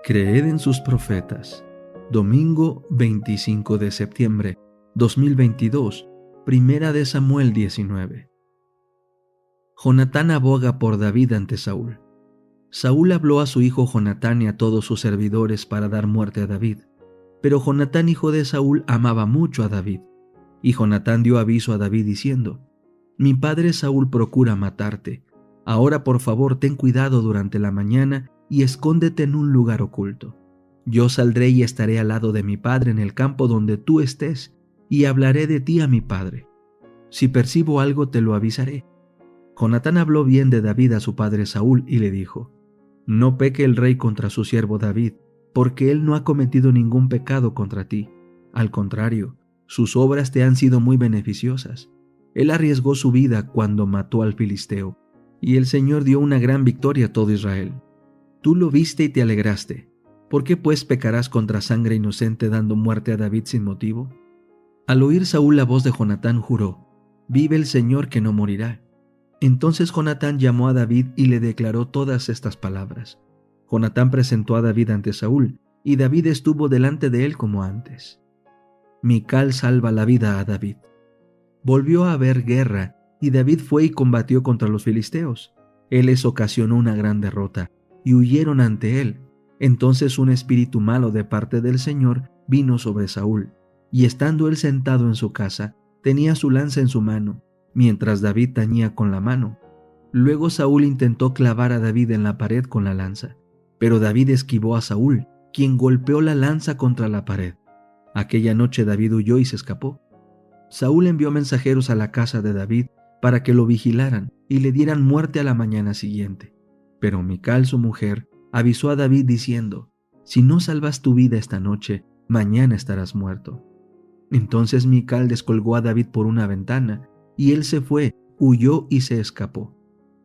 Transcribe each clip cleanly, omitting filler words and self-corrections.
Creed en sus profetas. Domingo 25 de septiembre 2022, Primera de Samuel 19. Jonatán aboga por David ante Saúl. Saúl habló a su hijo Jonatán y a todos sus servidores para dar muerte a David. Pero Jonatán, hijo de Saúl, amaba mucho a David. Y Jonatán dio aviso a David diciendo: Mi padre Saúl procura matarte. Ahora por favor ten cuidado durante la mañana y escóndete en un lugar oculto. Yo saldré y estaré al lado de mi padre en el campo donde tú estés, y hablaré de ti a mi padre. Si percibo algo te lo avisaré. Jonatán habló bien de David a su padre Saúl y le dijo: No peque el rey contra su siervo David, porque él no ha cometido ningún pecado contra ti. Al contrario, sus obras te han sido muy beneficiosas. Él arriesgó su vida cuando mató al filisteo, y el Señor dio una gran victoria a todo Israel. Tú lo viste y te alegraste. ¿Por qué pues pecarás contra sangre inocente dando muerte a David sin motivo? Al oír Saúl la voz de Jonatán juró: Vive el Señor que no morirá. Entonces Jonatán llamó a David y le declaró todas estas palabras. Jonatán presentó a David ante Saúl, y David estuvo delante de él como antes. Mical salva la vida a David. Volvió a haber guerra, y David fue y combatió contra los filisteos. Él les ocasionó una gran derrota, y huyeron ante él. Entonces un espíritu malo de parte del Señor vino sobre Saúl, y estando él sentado en su casa, tenía su lanza en su mano, mientras David tañía con la mano. Luego Saúl intentó clavar a David en la pared con la lanza, pero David esquivó a Saúl, quien golpeó la lanza contra la pared. Aquella noche David huyó y se escapó. Saúl envió mensajeros a la casa de David para que lo vigilaran y le dieran muerte a la mañana siguiente. Pero Mical, su mujer, avisó a David diciendo: Si no salvas tu vida esta noche, mañana estarás muerto. Entonces Mical descolgó a David por una ventana, y él se fue, huyó y se escapó.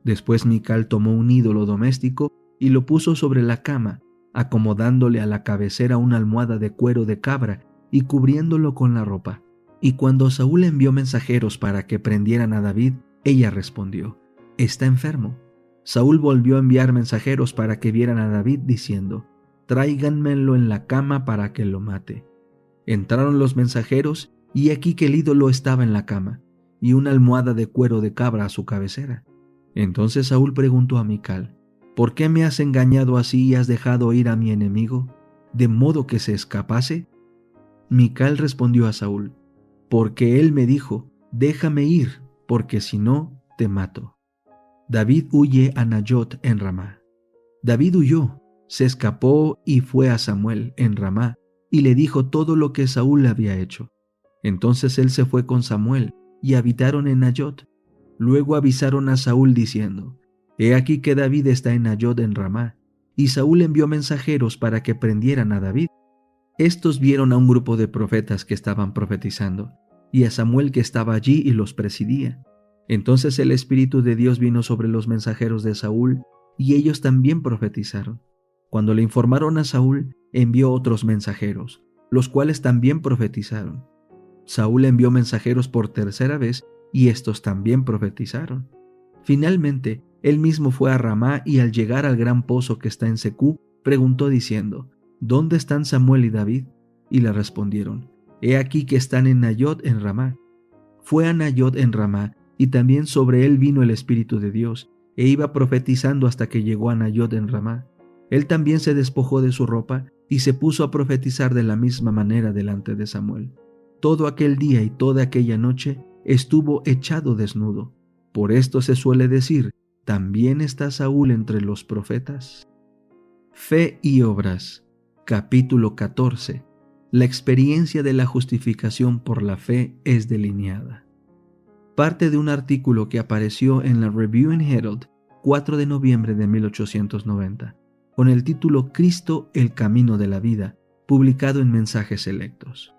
Después Mical tomó un ídolo doméstico y lo puso sobre la cama, acomodándole a la cabecera una almohada de cuero de cabra y cubriéndolo con la ropa. Y cuando Saúl envió mensajeros para que prendieran a David, ella respondió: Está enfermo. Saúl volvió a enviar mensajeros para que vieran a David diciendo: Tráiganmelo en la cama para que lo mate. Entraron los mensajeros, y aquí que el ídolo estaba en la cama, y una almohada de cuero de cabra a su cabecera. Entonces Saúl preguntó a Mical: ¿Por qué me has engañado así y has dejado ir a mi enemigo, de modo que se escapase? Mical respondió a Saúl: Porque él me dijo: Déjame ir, porque si no, te mato. David huye a Nayot en Ramá. David huyó, se escapó y fue a Samuel en Ramá, y le dijo todo lo que Saúl le había hecho. Entonces él se fue con Samuel, y habitaron en Nayot. Luego avisaron a Saúl diciendo: He aquí que David está en Nayot en Ramá. Y Saúl envió mensajeros para que prendieran a David. Estos vieron a un grupo de profetas que estaban profetizando, y a Samuel que estaba allí y los presidía. Entonces el Espíritu de Dios vino sobre los mensajeros de Saúl, y ellos también profetizaron. Cuando le informaron a Saúl, envió otros mensajeros, los cuales también profetizaron. Saúl envió mensajeros por tercera vez, y estos también profetizaron. Finalmente, él mismo fue a Ramá, y al llegar al gran pozo que está en Secú, preguntó diciendo: ¿Dónde están Samuel y David? Y le respondieron: He aquí que están en Nayot en Ramá. Fue a Nayot en Ramá, y también sobre él vino el Espíritu de Dios, e iba profetizando hasta que llegó a Nayot en Ramá. Él también se despojó de su ropa, y se puso a profetizar de la misma manera delante de Samuel. Todo aquel día y toda aquella noche estuvo echado desnudo. Por esto se suele decir: ¿también está Saúl entre los profetas? Fe y obras. Capítulo 14. La experiencia de la justificación por la fe es delineada. Parte de un artículo que apareció en la Review and Herald 4 de noviembre de 1890, con el título Cristo, el camino de la vida, publicado en Mensajes Selectos.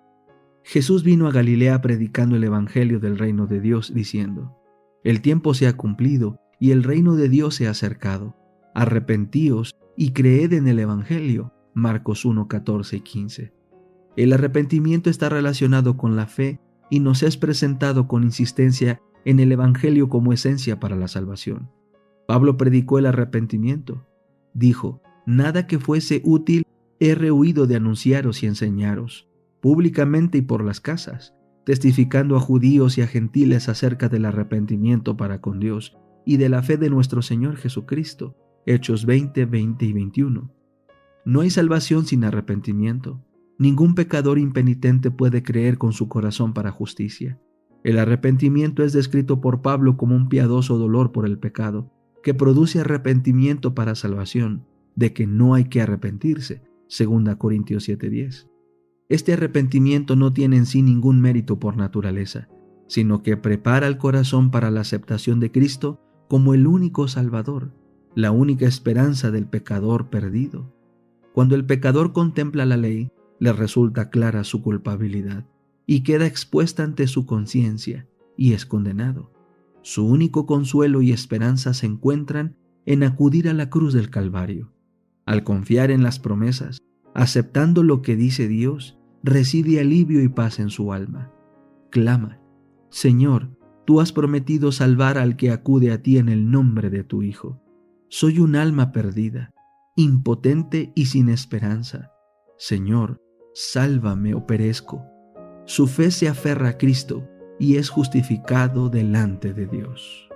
Jesús vino a Galilea predicando el Evangelio del reino de Dios, diciendo: El tiempo se ha cumplido y el reino de Dios se ha acercado. Arrepentíos y creed en el Evangelio. Marcos 1, 14 y 15. El arrepentimiento está relacionado con la fe y nos es presentado con insistencia en el Evangelio como esencia para la salvación. Pablo predicó el arrepentimiento. Dijo: nada que fuese útil he rehuido de anunciaros y enseñaros, públicamente y por las casas, testificando a judíos y a gentiles acerca del arrepentimiento para con Dios y de la fe de nuestro Señor Jesucristo. Hechos 20, 20 y 21. No hay salvación sin arrepentimiento. Ningún pecador impenitente puede creer con su corazón para justicia. El arrepentimiento es descrito por Pablo como un piadoso dolor por el pecado, que produce arrepentimiento para salvación, de que no hay que arrepentirse, 2 Corintios 7:10. Este arrepentimiento no tiene en sí ningún mérito por naturaleza, sino que prepara el corazón para la aceptación de Cristo como el único Salvador, la única esperanza del pecador perdido. Cuando el pecador contempla la ley, le resulta clara su culpabilidad y queda expuesta ante su conciencia y es condenado. Su único consuelo y esperanza se encuentran en acudir a la cruz del Calvario. Al confiar en las promesas, aceptando lo que dice Dios, recibe alivio y paz en su alma. Clama: Señor, tú has prometido salvar al que acude a ti en el nombre de tu Hijo. Soy un alma perdida, impotente y sin esperanza. Señor, sálvame o perezco. Su fe se aferra a Cristo y es justificado delante de Dios.